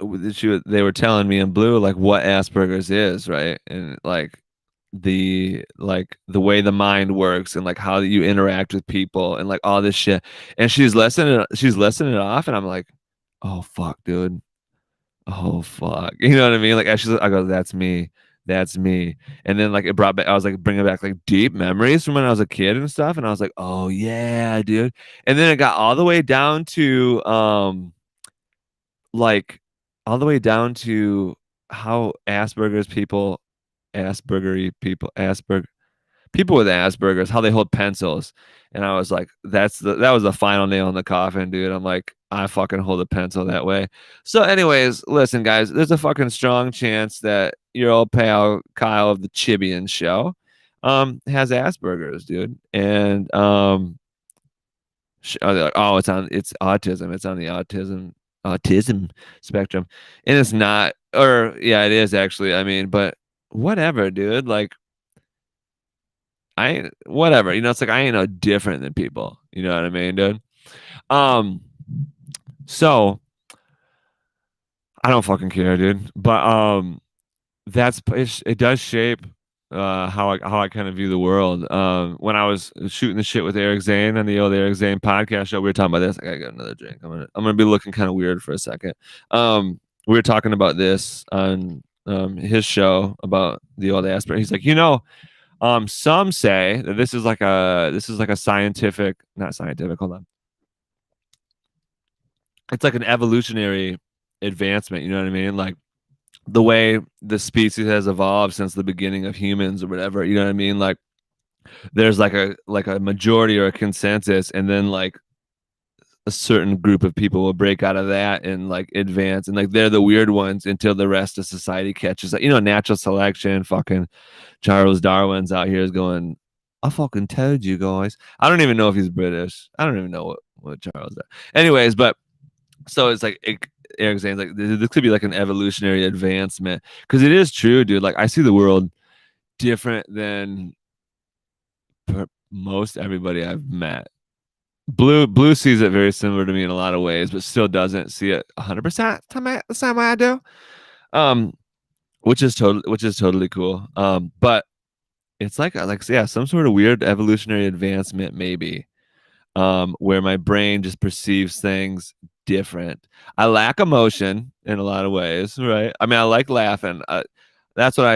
they were telling me and Blue like what Asperger's is, right? And like the way the mind works, and like how you interact with people, and like all this shit. And she's listening it off, and I'm like, oh fuck, dude. Oh fuck. You know what I mean? Like I go, that's me. That's me. And then like it brought back, I was like bringing back like deep memories from when I was a kid and stuff. And I was like, oh yeah, dude. And then it got all the way down to like all the way down to how Aspergery people, people with Asperger's, how they hold pencils. And I was like, that was the final nail in the coffin, dude. I'm like, I fucking hold a pencil that way. So anyways, listen, guys, there's a fucking strong chance that your old pal Kyle of the Chibians Show has Asperger's, dude. And they're like, oh, it's autism. It's on the autism spectrum. And it's not, or yeah, it is actually. I mean, but whatever, dude. Like, whatever, it's like I ain't no different than people. You know what I mean, dude? So I don't fucking care, dude. But it does shape how I kind of view the world. When I was shooting the shit with Eric Zane on the old Eric Zane podcast show, we were talking about this. I gotta get another drink. I'm gonna be looking kind of weird for a second. We were talking about this on his show about the old Asperger. He's like, some say that this is like a scientific, not scientific, hold on. It's like an evolutionary advancement, you know what I mean? Like the way the species has evolved since the beginning of humans or whatever, you know what I mean? Like there's like a majority or a consensus, and then like a certain group of people will break out of that and like advance, and like they're the weird ones until the rest of society catches up. Natural selection, fucking Charles Darwin's out here is going, I fucking told you guys. I don't even know if he's British. I don't even know what Charles is. Anyways, but so it's like Eric Zane's like, this could be like an evolutionary advancement, because it is true, dude. Like I see the world different than most everybody I've met. Blue sees it very similar to me in a lot of ways, but still doesn't see it 100% the same way I do. Which is totally cool. But it's like yeah, some sort of weird evolutionary advancement maybe, where my brain just perceives things different. I lack emotion in a lot of ways, right? I mean, I like laughing. That's what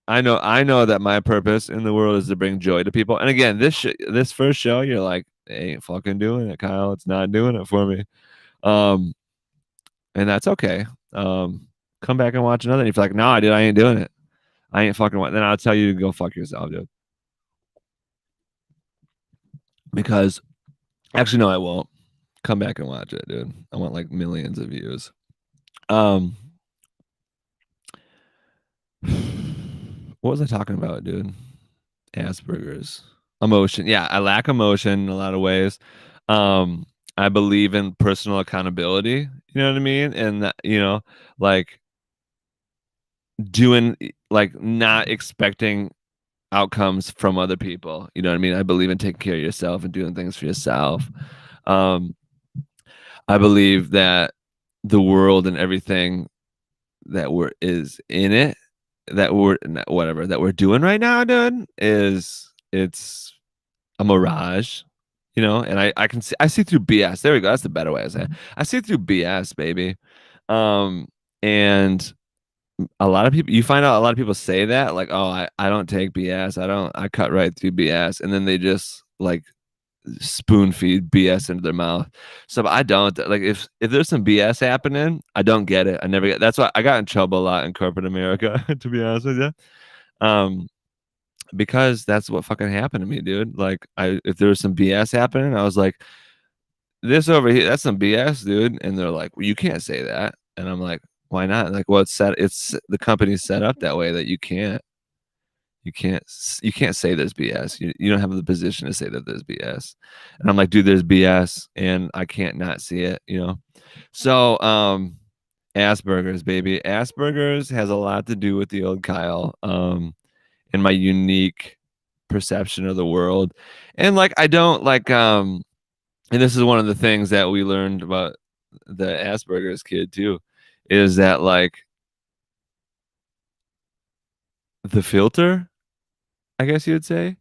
I know that my purpose in the world is to bring joy to people. And again, this first show, you're like, it ain't fucking doing it, Kyle. It's not doing it for me. And that's okay. Come back and watch another. And if you're like, no, I ain't doing it. I ain't fucking. Then I'll tell you to go fuck yourself, dude. Because actually, no, I won't. Come back and watch it, dude. I want like millions of views. What was I talking about, dude? Asperger's. Emotion. Yeah, I lack emotion in a lot of ways. I believe in personal accountability. You know what I mean? And that, like doing like not expecting outcomes from other people. You know what I mean? I believe in taking care of yourself and doing things for yourself. Um, I believe that the world and everything that is in it, that we're doing right now, dude, it's a mirage, you know. And I see through BS. There we go. That's the better way to say it. I see through BS, baby. And a lot of people, you find out a lot of people say that, like, oh, I don't take BS. I cut right through BS. And then they just like spoon feed BS into their mouth. So I don't like, if there's some BS happening, I don't get it. I never get. That's why I got in trouble a lot in corporate America, to be honest with you. Because that's what fucking happened to me, dude. Like, if there was some BS happening, I was like, this over here, that's some BS, dude. And they're like, well, you can't say that. And I'm like, why not? Like, well, it's the company's set up that way that you can't say there's BS. You don't have the position to say that there's BS. And I'm like, dude, there's BS and I can't not see it, you know? So, Asperger's, baby. Asperger's has a lot to do with the old Kyle, and my unique perception of the world. And like, I don't like, and this is one of the things that we learned about the Asperger's kid too, is that like the filter, I guess you would say,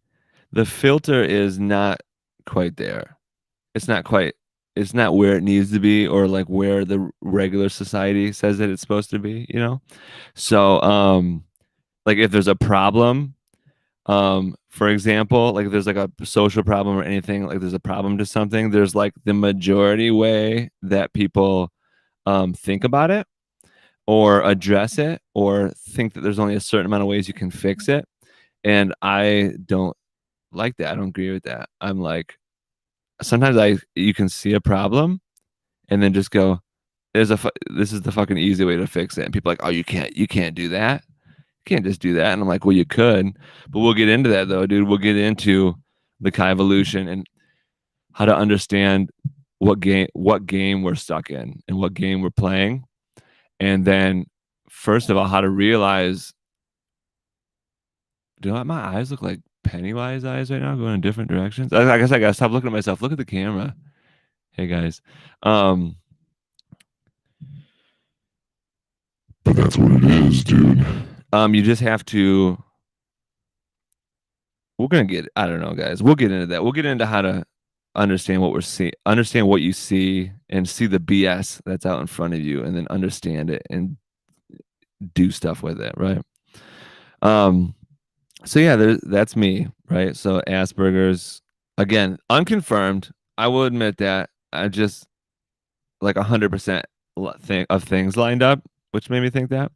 the filter is not quite there. It's not where it needs to be, or like where the regular society says that it's supposed to be, you know? So, like if there's a problem, for example, like if there's like a social problem or anything, like there's a problem to something, there's like the majority way that people think about it or address it or think that there's only a certain amount of ways you can fix it. And I don't like that. I don't agree with that. I'm like, sometimes you can see a problem and then just go, this is the fucking easy way to fix it. And people are like, oh, you can't do that. You can't just do that. And I'm like, well, you could, but we'll get into that though, dude. We'll get into the Kai evolution and how to understand what game we're stuck in and what game we're playing. And then first of all, how to realize, do my eyes look like Pennywise eyes right now, going in different directions? I guess I gotta stop looking at myself. Look at the camera. Hey guys. But that's what it is, dude. You just have to. I don't know, guys. We'll get into that. We'll get into how to understand what we're seeing, understand what you see, and see the BS that's out in front of you, and then understand it and do stuff with it, right? So yeah, that's me, right? So Asperger's, again, unconfirmed. I will admit that. I just like 100% of things lined up, which made me think that.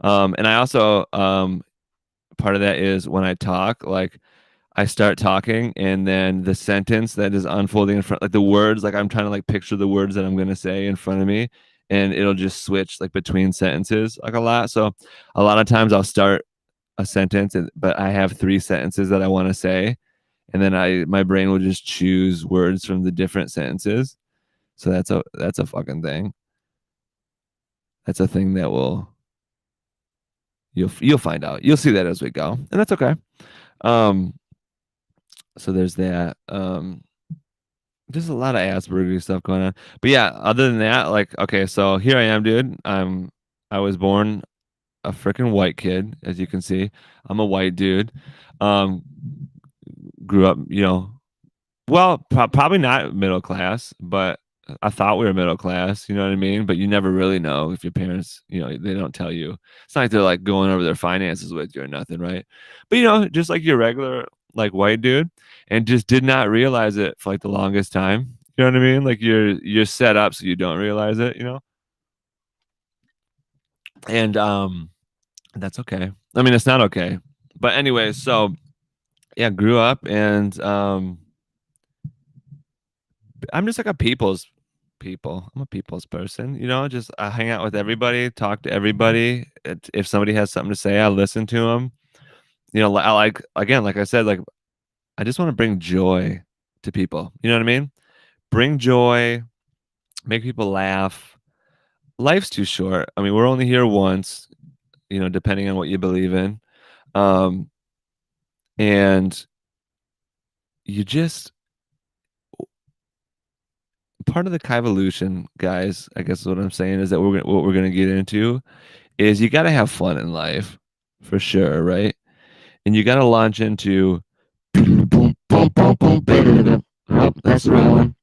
And I also, part of that is when I talk, like I start talking and then the sentence that is unfolding in front, like the words, like I'm trying to like picture the words that I'm going to say in front of me, and it'll just switch like between sentences like a lot. So a lot of times I'll start a sentence, but I have 3 sentences that I want to say. And then my brain will just choose words from the different sentences. So that's a fucking thing. That's a thing that you'll find out. You'll see that as we go, and that's okay. So there's that. There's a lot of Asperger stuff going on, but yeah. Other than that, like, okay, so here I am, dude. I was born a freaking white kid, as you can see. I'm a white dude. Grew up, you know, well, probably not middle class, but I thought we were middle class. You know what I mean? But you never really know if your parents, you know, they don't tell you. It's not like they're like going over their finances with you or nothing, right? But you know, just like your regular like white dude, and just did not realize it for like the longest time. You know what I mean? Like you're set up so you don't realize it, you know? And that's okay. I mean, it's not okay. But anyway, so yeah, grew up and I'm just like a people's people. I'm a people's person, you know, just I hang out with everybody, talk to everybody. If somebody has something to say, I listen to them. You know, I like, again, like I said, like I just want to bring joy to people. You know what I mean? Bring joy, make people laugh. Life's too short. I mean, we're only here once. depending on what you believe in. And you just part of the Kaivolution, guys, I guess what I'm saying is that what we're gonna get into is you gotta have fun in life for sure, right? And you gotta launch into Oh, that's the wrong one.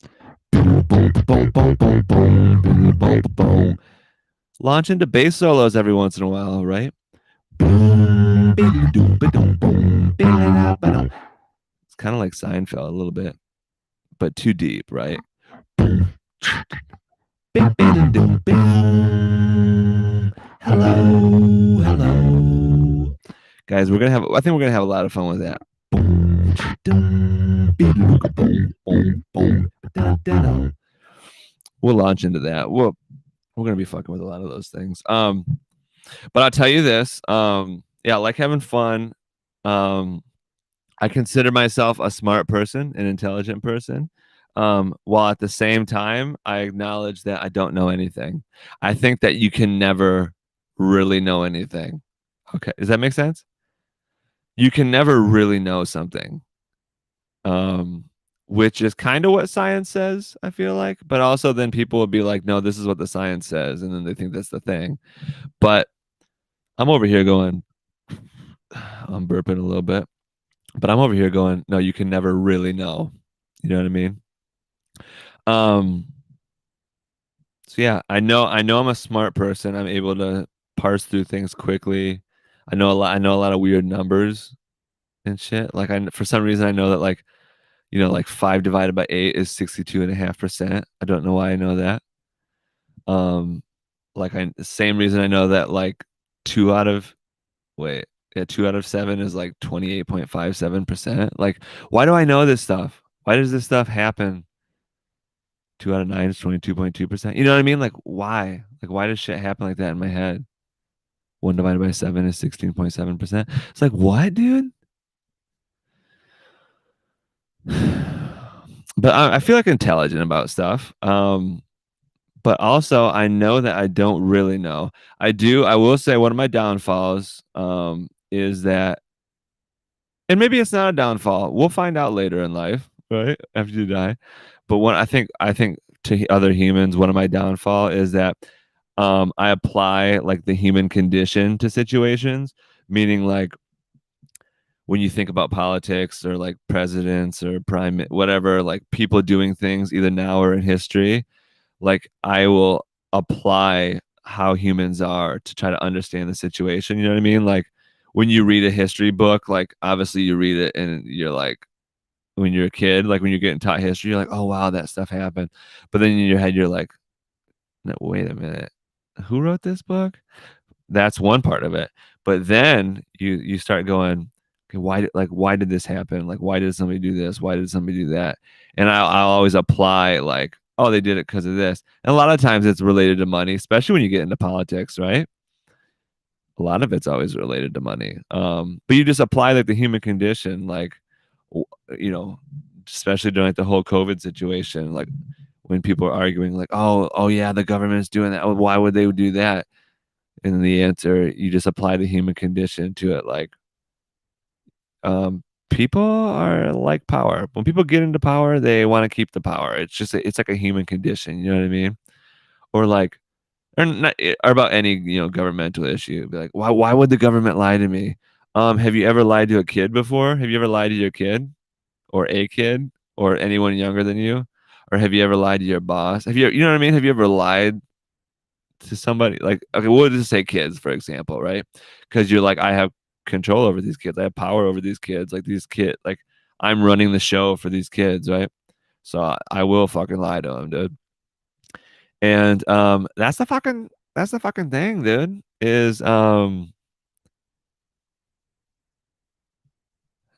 launch into bass solos every once in a while, right? It's kind of like Seinfeld a little bit, but too deep, right? Hello. Guys, I think we're gonna have a lot of fun with that. We'll launch into that. We're gonna be fucking with a lot of those things. But I'll tell you this. Yeah, I like having fun. I consider myself a smart person, an intelligent person. While at the same time, I acknowledge that I don't know anything. I think that you can never really know anything. Okay, does that make sense? You can never really know something. Which is kind of what science says, I feel like. But also then people will be like, no, this is what the science says, and then they think that's the thing. But I'm over here going, I'm burping a little bit. But I'm over here going, no, you can never really know. You know what I mean? So yeah, I know I'm a smart person. I'm able to parse through things quickly. I know a lot of weird numbers and shit. Like for some reason I know that like 5 divided by 8 is 62.5%. I don't know why I know that. Like same reason I know that like 2 out of 7 is like 28.57%. Like, why do I know this stuff? Why does this stuff happen? 2 out of 9 is 22.2%. You know what I mean? Like, why? Like, why does shit happen like that in my head? 1 divided by 7 is 16.7%. It's like, what, dude? But I feel like intelligent about stuff. But also I know that I don't really know. I will say one of my downfalls is that, and maybe it's not a downfall. We'll find out later in life, right? After you die. But I think to other humans, one of my downfall is that I apply like the human condition to situations, meaning like when you think about politics or like presidents or whatever, like people doing things either now or in history, like I will apply how humans are to try to understand the situation. You know what I mean? Like when you read a history book, like obviously you read it and you're like, when you're a kid, like when you're getting taught history, you're like, oh wow, that stuff happened. But then in your head, you're like, no, wait a minute, who wrote this book? That's one part of it. But then you start going, okay, why did this happen? Like why did somebody do this? Why did somebody do that? And I'll always apply like, oh, they did it because of this. And a lot of times it's related to money, especially when you get into politics, right? A lot of it's always related to money. But you just apply like the human condition, like you know, especially during like, the whole COVID situation, like when people are arguing, like, oh yeah, the government's doing that. Why would they do that? And the answer, you just apply the human condition to it. Like, people are like power. When people get into power, they want to keep the power. It's like a human condition. You know what I mean? Or like, or not, or about any governmental issue. Be like, why would the government lie to me? Have you ever lied to a kid before? Have you ever lied to your kid, or a kid, or anyone younger than you? Or have you ever lied to your boss? You know what I mean? Have you ever lied to somebody? Like, okay, we'll just say kids, for example, right? Because you're like, I have control over these kids. I have power over these kids. Like I'm running the show for these kids, right? So I will fucking lie to them, dude. And that's the fucking thing, dude. Is I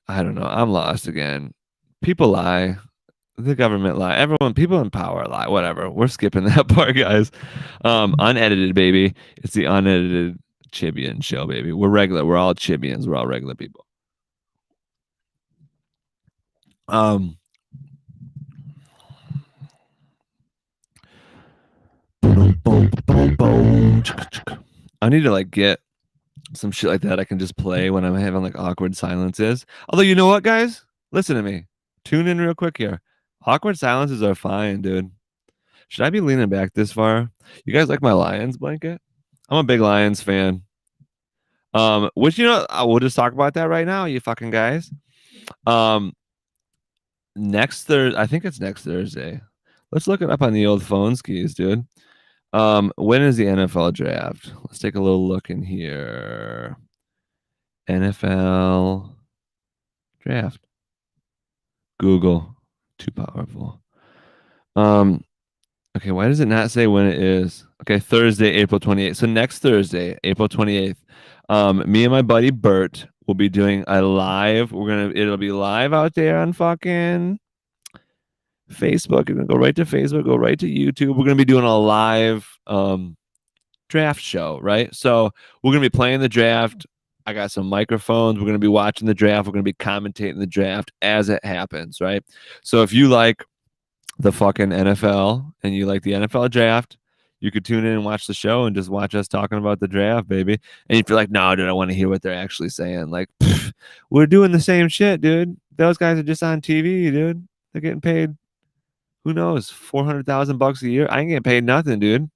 don't know. I'm lost again. People lie. The government lie. People in power lie. Whatever. We're skipping that part, guys. Unedited, baby. It's the unedited Chibian show, baby. We're regular. We're all Chibians. We're all regular people. I need to like get some shit like that I can just play when I'm having like awkward silences. Although you know what, guys? Listen to me. Tune in real quick here. Awkward silences are fine, dude. Should I be leaning back this far? You guys like my Lions blanket? I'm a big Lions fan. Which we'll just talk about that right now, you fucking guys. Next Thursday, I think it's next Thursday. Let's look it up on the old phone skis, dude. When is the NFL draft? Let's take a little look in here. NFL draft. Google. Too powerful. Okay, why does it not say when it is? Okay, Thursday, April 28th. So next Thursday, April 28th, me and my buddy Bert will be doing a live. It'll be live out there on fucking Facebook. You're gonna go right to Facebook, go right to YouTube. We're gonna be doing a live draft show, right? So we're gonna be playing the draft. I got some microphones. We're gonna be watching the draft. We're gonna be commentating the draft as it happens, right? So if you like the fucking NFL and you like the NFL draft, you could tune in and watch the show and just watch us talking about the draft, baby. And if you're like, no, dude, I want to hear what they're actually saying. Like, we're doing the same shit, dude. Those guys are just on TV, dude. They're getting paid, who knows, $400,000 a year. I ain't getting paid nothing, dude.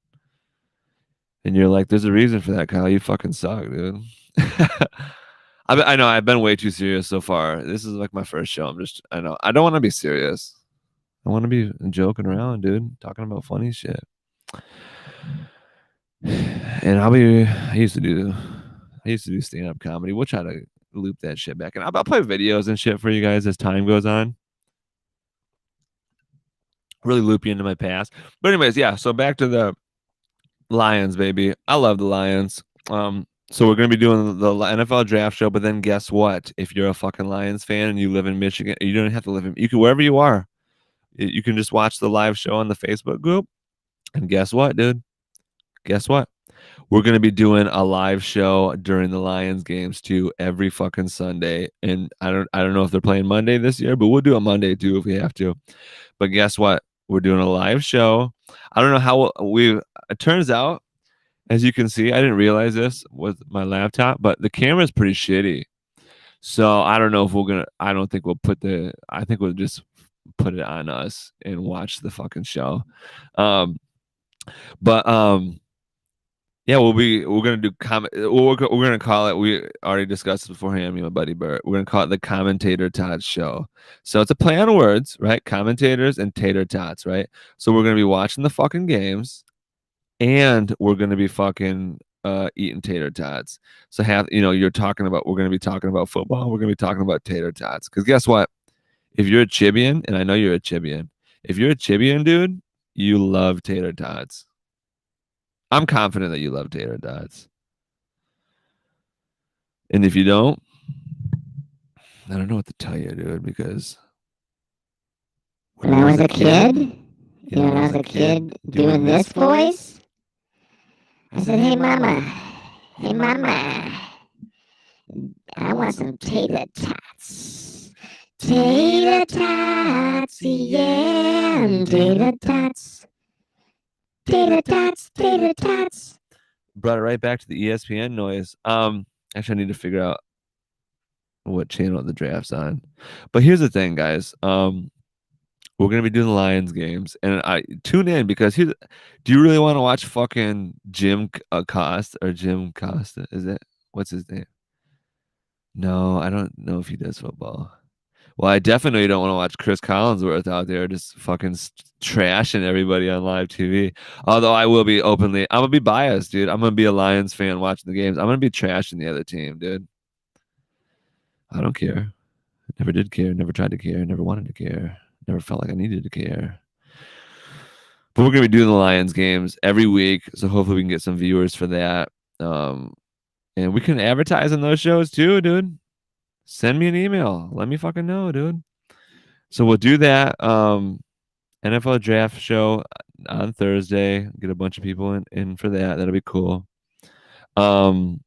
And you're like, there's a reason for that, Kyle. You fucking suck, dude. I know I've been way too serious so far. This is like my first show. I know I don't want to be serious. I want to be joking around, dude, talking about funny shit. And I used to do stand-up comedy. We'll try to loop that shit back. And I'll play videos and shit for you guys as time goes on. Really loop you into my past. But anyways, yeah, so back to the Lions, baby. I love the Lions. So we're gonna be doing the NFL draft show, but then guess what? If you're a fucking Lions fan and you live in Michigan, you don't have to live in, you can, wherever you are, you can just watch the live show on the Facebook group. And guess what, dude? Guess what? We're going to be doing a live show during the Lions games too every fucking Sunday. And I don't know if they're playing Monday this year, but we'll do a Monday too if we have to. But guess what? We're doing a live show. I don't know how it turns out, as you can see, I didn't realize this with my laptop, but the camera's pretty shitty. So I don't know if I don't think we'll I think we'll just put it on us and watch the fucking show. Yeah, we're gonna do we're gonna call it, we already discussed it beforehand, me and my buddy Bert. We're gonna call it the Commentator Tots Show. So it's a play on words, right? Commentators and tater tots, right? So we're gonna be watching the fucking games and we're gonna be fucking eating tater tots. So we're gonna be talking about football, we're gonna be talking about tater tots. Because guess what? If you're a Chibian, and I know you're a Chibian, if you're a Chibian, dude, you love tater tots. I'm confident that you love tater tots. And if you don't, I don't know what to tell you, dude, because when I was a kid, when I was a kid doing this voice, I said, hey, mama, I want some tater tots. Tater tots, yeah, tater tots. Tater tots, tater tots. Brought it right back to the ESPN noise. Actually, I need to figure out what channel the draft's on. But here's the thing, guys. We're gonna be doing the Lions games, and I tune in because do you really want to watch fucking Jim Costa? Is it, what's his name? No, I don't know if he does football. Well, I definitely don't want to watch Chris Collinsworth out there just fucking trashing everybody on live TV. Although I'm gonna be biased, dude. I'm gonna be a Lions fan watching the games. I'm gonna be trashing the other team, dude. I don't care. Never did care. Never tried to care. Never wanted to care. Never felt like I needed to care. But we're gonna be doing the Lions games every week, so hopefully we can get some viewers for that. And we can advertise on those shows too, dude. Send me an email. Let me fucking know, dude. So we'll do that NFL draft show on Thursday. Get a bunch of people in for that. That'll be cool. And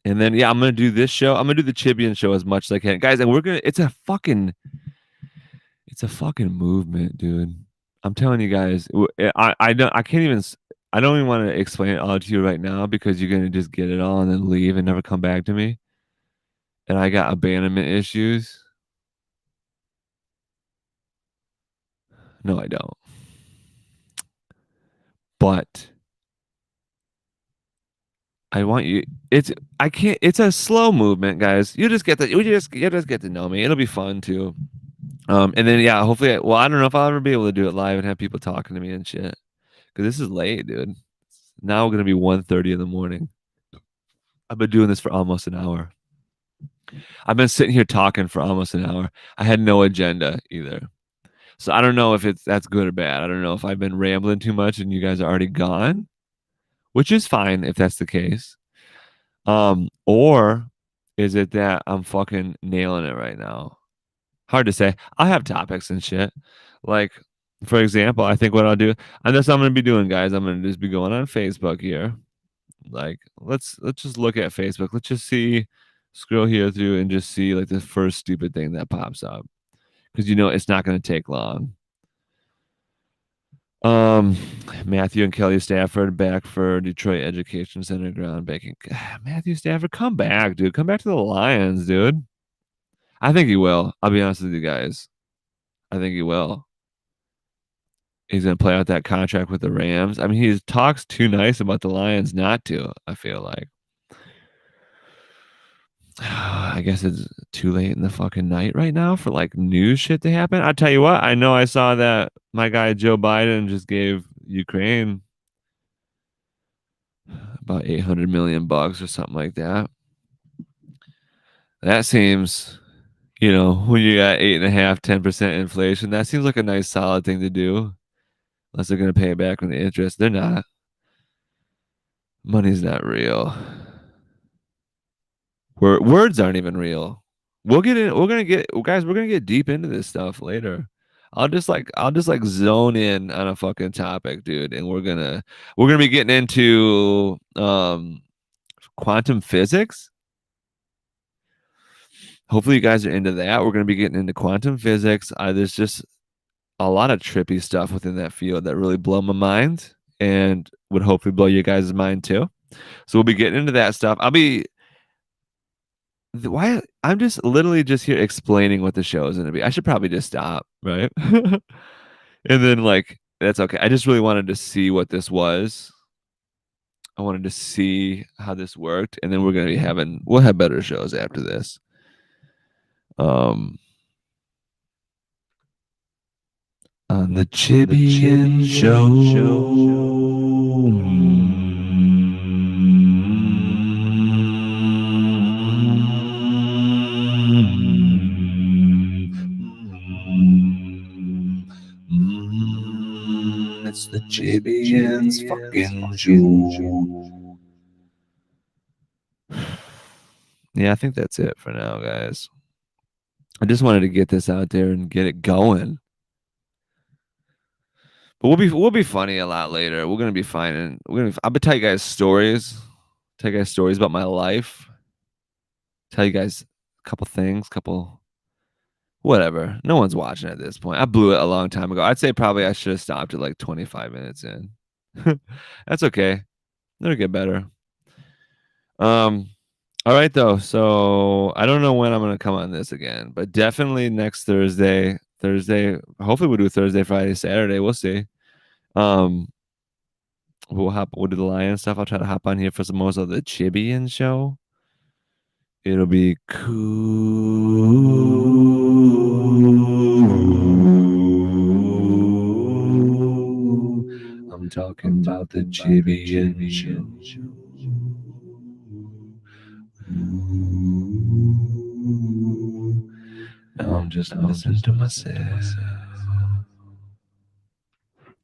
then I'm gonna do this show. I'm gonna do the Chibians Show as much as I can, guys. And it's a fucking movement, dude. I'm telling you guys. I can't even. I don't even want to explain it all to you right now because you're gonna just get it all and then leave and never come back to me. And I got abandonment issues. No, I don't. But I want you. I can't. It's a slow movement, guys. You just get to know me. It'll be fun too. And then yeah, hopefully. Well, I don't know if I'll ever be able to do it live and have people talking to me and shit. Because this is late, dude. Now we're gonna be 1:30 in the morning. I've been doing this for almost an hour. I've been sitting here talking for almost an hour. I had no agenda either. So I don't know if that's good or bad. I don't know if I've been rambling too much and you guys are already gone, which is fine if that's the case. Or is it that I'm fucking nailing it right now? Hard to say. I have topics and shit. Like, for example, I think what I'll do, and that's what I'm gonna be doing, guys. I'm gonna just be going on Facebook here. Like, let's just look at Facebook. Let's just see, scroll here through and just see like the first stupid thing that pops up. Because you know it's not gonna take long. Matthew and Kelly Stafford back for Detroit Education Center groundbreaking. Matthew Stafford, come back, dude. Come back to the Lions, dude. I think he will. I'll be honest with you guys. I think he will. He's gonna play out that contract with the Rams. I mean, he talks too nice about the Lions not to. I feel like. I guess it's too late in the fucking night right now for like news shit to happen. I'll tell you what. I know I saw that my guy Joe Biden just gave Ukraine about $800 million or something like that. That seems, when you got 8.5%, 10% inflation, that seems like a nice solid thing to do. Unless they're gonna pay it back on the interest. They're not. Money's not real. Words aren't even real. We'll get in. We're gonna get deep into this stuff later. I'll just like zone in on a fucking topic, dude, and we're gonna be getting into quantum physics. Hopefully you guys are into that. We're gonna be getting into quantum physics. There's just a lot of trippy stuff within that field that really blow my mind and would hopefully blow you guys' mind too. So we'll be getting into that stuff. I'm just literally just here explaining what the show is going to be. I should probably just stop, right? And then that's okay. I just really wanted to see what this was. I wanted to see how this worked, and then we'll have better shows after this. On the Chibians Show. It's the Chibians fucking show. Yeah, I think that's it for now, guys. I just wanted to get this out there and get it going. But we'll be funny a lot later. We're gonna be fine, and I'll tell you guys stories. Tell you guys stories about my life. Tell you guys a couple things, whatever. No one's watching at this point. I blew it a long time ago. I'd say probably I should have stopped at like 25 minutes in. That's okay. It'll get better. All right though. So I don't know when I'm gonna come on this again, but definitely next Thursday. Hopefully we'll do Thursday, Friday, Saturday. We'll see. We'll do the Lion stuff. I'll try to hop on here for some more of the Chibians Show. It'll be cool. I'm talking about the Chibians Show. Now I'm just listening to myself.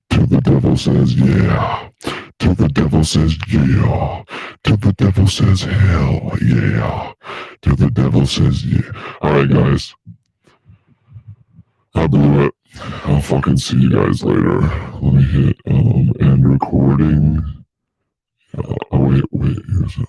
Till the devil says yeah. Till the devil says yeah. Till the devil says hell yeah. Till the devil says yeah. Alright guys. I blew it. I'll fucking see you guys later. Let me hit end recording. Oh wait, here's it.